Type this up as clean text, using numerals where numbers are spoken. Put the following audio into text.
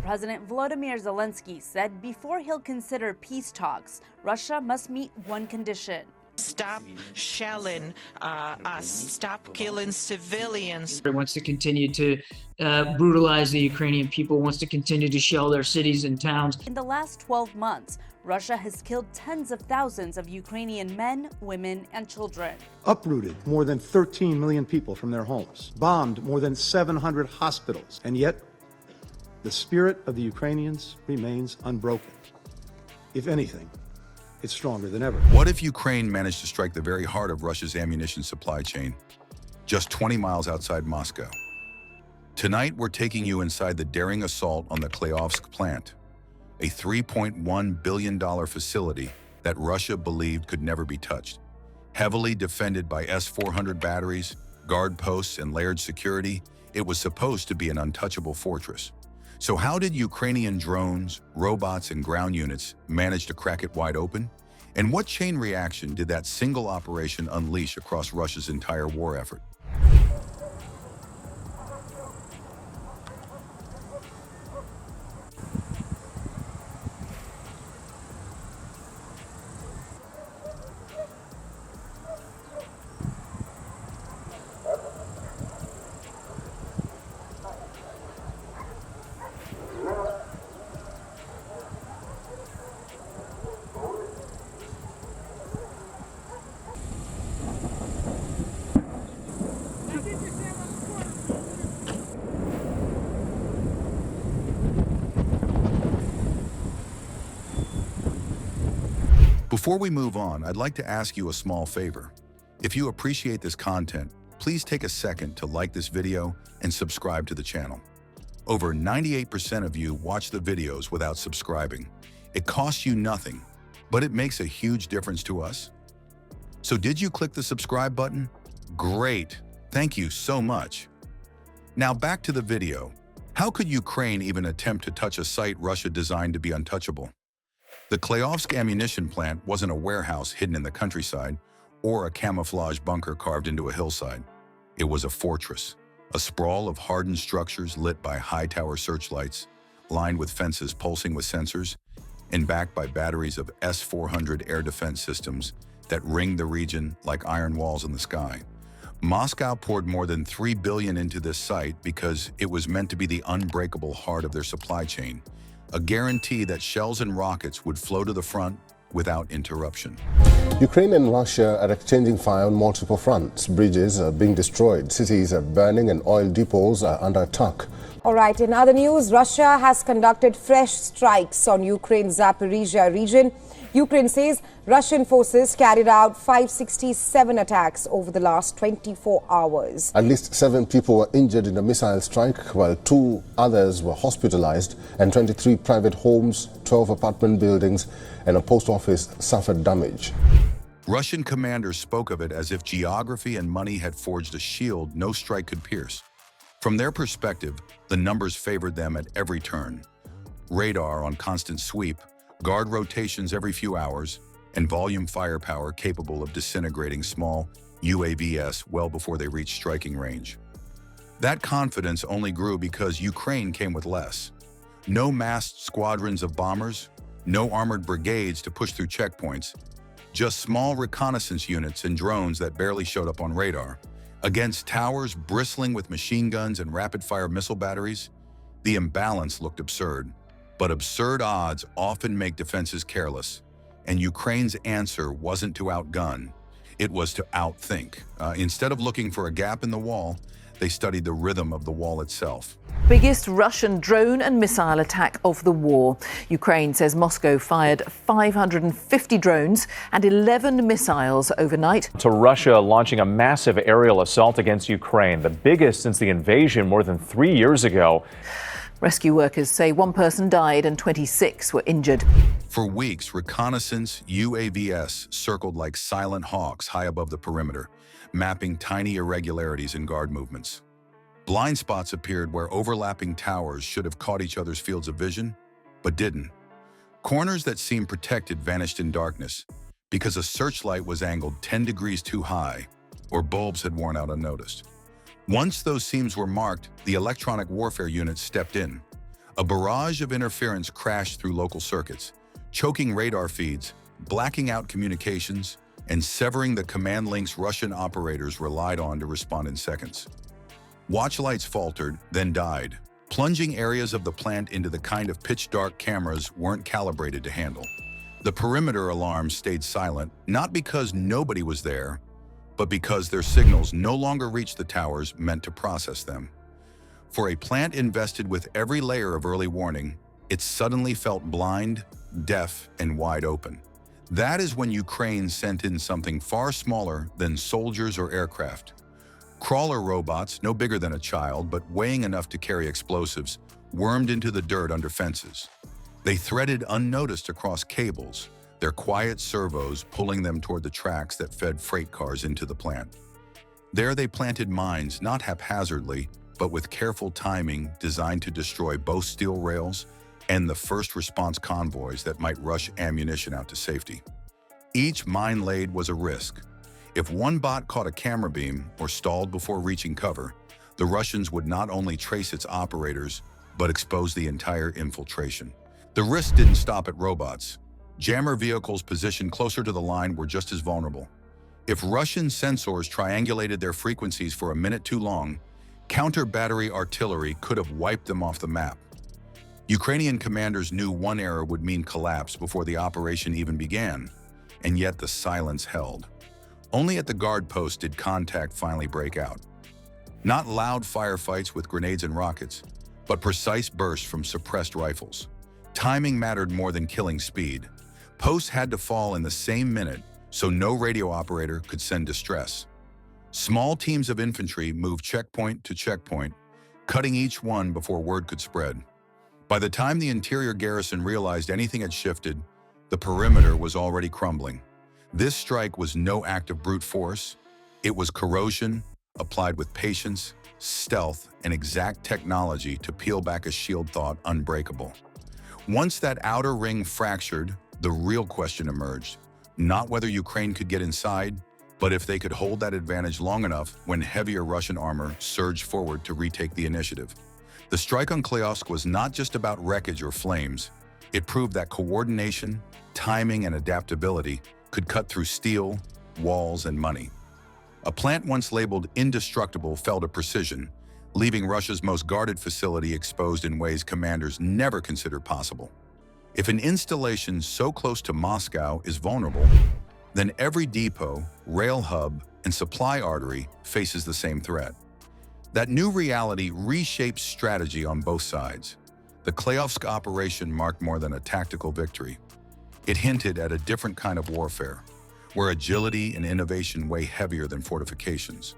President Volodymyr Zelensky said before he'll consider peace talks, Russia must meet one condition. Stop shelling us, stop killing civilians. It wants to continue to brutalize the Ukrainian people, wants to continue to shell their cities and towns. In the last 12 months, Russia has killed tens of thousands of Ukrainian men, women, and children. Uprooted more than 13 million people from their homes, bombed more than 700 hospitals, and yet the spirit of the Ukrainians remains unbroken. If anything, it's stronger than ever. What if Ukraine managed to strike the very heart of Russia's ammunition supply chain, just 20 miles outside Moscow? Tonight, we're taking you inside the daring assault on the Kleovsk Plant, a $3.1 billion facility that Russia believed could never be touched. Heavily defended by S-400 batteries, guard posts, and layered security, it was supposed to be an untouchable fortress. So how did Ukrainian drones, robots, and ground units manage to crack it wide open? And what chain reaction did that single operation unleash across Russia's entire war effort? Before we move on, I'd like to ask you a small favor. If you appreciate this content, please take a second to like this video and subscribe to the channel. Over 98% of you watch the videos without subscribing. It costs you nothing, but it makes a huge difference to us. So did you click the subscribe button? Great, thank you so much. Now back to the video. How could Ukraine even attempt to touch a site Russia designed to be untouchable? The Kleovsk Ammunition Plant wasn't a warehouse hidden in the countryside or a camouflage bunker carved into a hillside. It was a fortress, a sprawl of hardened structures lit by high-tower searchlights, lined with fences pulsing with sensors, and backed by batteries of S-400 air defense systems that ringed the region like iron walls in the sky. Moscow poured more than $3 billion into this site because it was meant to be the unbreakable heart of their supply chain, a guarantee that shells and rockets would flow to the front without interruption. Ukraine and Russia are exchanging fire on multiple fronts. Bridges are being destroyed, cities are burning, and oil depots are under attack. All right, in other news, Russia has conducted fresh strikes on Ukraine's Zaporizhia region. Ukraine says Russian forces carried out 567 attacks over the last 24 hours. At least 7 people were injured in a missile strike, while 2 others were hospitalized, and 23 private homes, 12 apartment buildings, and a post office suffered damage. Russian commanders spoke of it as if geography and money had forged a shield no strike could pierce. From their perspective, the numbers favored them at every turn. Radar on constant sweep, guard rotations every few hours, and volume firepower capable of disintegrating small UAVs well before they reach striking range. That confidence only grew because Ukraine came with less. No massed squadrons of bombers, no armored brigades to push through checkpoints, just small reconnaissance units and drones that barely showed up on radar. Against towers bristling with machine guns and rapid-fire missile batteries, the imbalance looked absurd. But absurd odds often make defenses careless, and Ukraine's answer wasn't to outgun, it was to outthink. Instead of looking for a gap in the wall, they studied the rhythm of the wall itself. Biggest Russian drone and missile attack of the war. Ukraine says Moscow fired 550 drones and 11 missiles overnight. To Russia launching a massive aerial assault against Ukraine, the biggest since the invasion more than 3 years ago. Rescue workers say 1 person died and 26 were injured. For weeks, reconnaissance UAVs circled like silent hawks high above the perimeter, mapping tiny irregularities in guard movements. Blind spots appeared where overlapping towers should have caught each other's fields of vision, but didn't. Corners that seemed protected vanished in darkness because a searchlight was angled 10 degrees too high or bulbs had worn out unnoticed. Once those seams were marked, the electronic warfare units stepped in. A barrage of interference crashed through local circuits, choking radar feeds, blacking out communications, and severing the command links Russian operators relied on to respond in seconds. Watch lights faltered, then died, plunging areas of the plant into the kind of pitch-dark cameras weren't calibrated to handle. The perimeter alarms stayed silent, not because nobody was there, but because their signals no longer reached the towers meant to process them. For a plant invested with every layer of early warning, it suddenly felt blind, deaf, and wide open. That is when Ukraine sent in something far smaller than soldiers or aircraft. Crawler robots, no bigger than a child, but weighing enough to carry explosives, wormed into the dirt under fences. They threaded unnoticed across cables, their quiet servos pulling them toward the tracks that fed freight cars into the plant. There they planted mines, not haphazardly, but with careful timing designed to destroy both steel rails and the first response convoys that might rush ammunition out to safety. Each mine laid was a risk. If one bot caught a camera beam or stalled before reaching cover, the Russians would not only trace its operators, but expose the entire infiltration. The risk didn't stop at robots. Jammer vehicles positioned closer to the line were just as vulnerable. If Russian sensors triangulated their frequencies for a minute too long, counter-battery artillery could have wiped them off the map. Ukrainian commanders knew one error would mean collapse before the operation even began, and yet the silence held. Only at the guard post did contact finally break out. Not loud firefights with grenades and rockets, but precise bursts from suppressed rifles. Timing mattered more than killing speed. Posts had to fall in the same minute, so no radio operator could send distress. Small teams of infantry moved checkpoint to checkpoint, cutting each one before word could spread. By the time the interior garrison realized anything had shifted, the perimeter was already crumbling. This strike was no act of brute force. It was corrosion, applied with patience, stealth, and exact technology to peel back a shield thought unbreakable. Once that outer ring fractured, the real question emerged. Not whether Ukraine could get inside, but if they could hold that advantage long enough when heavier Russian armor surged forward to retake the initiative. The strike on Kleovsk was not just about wreckage or flames. It proved that coordination, timing, and adaptability could cut through steel, walls, and money. A plant once labeled indestructible fell to precision, leaving Russia's most guarded facility exposed in ways commanders never considered possible. If an installation so close to Moscow is vulnerable, then every depot, rail hub, and supply artery faces the same threat. That new reality reshapes strategy on both sides. The Kleovsk operation marked more than a tactical victory. It hinted at a different kind of warfare, where agility and innovation weigh heavier than fortifications.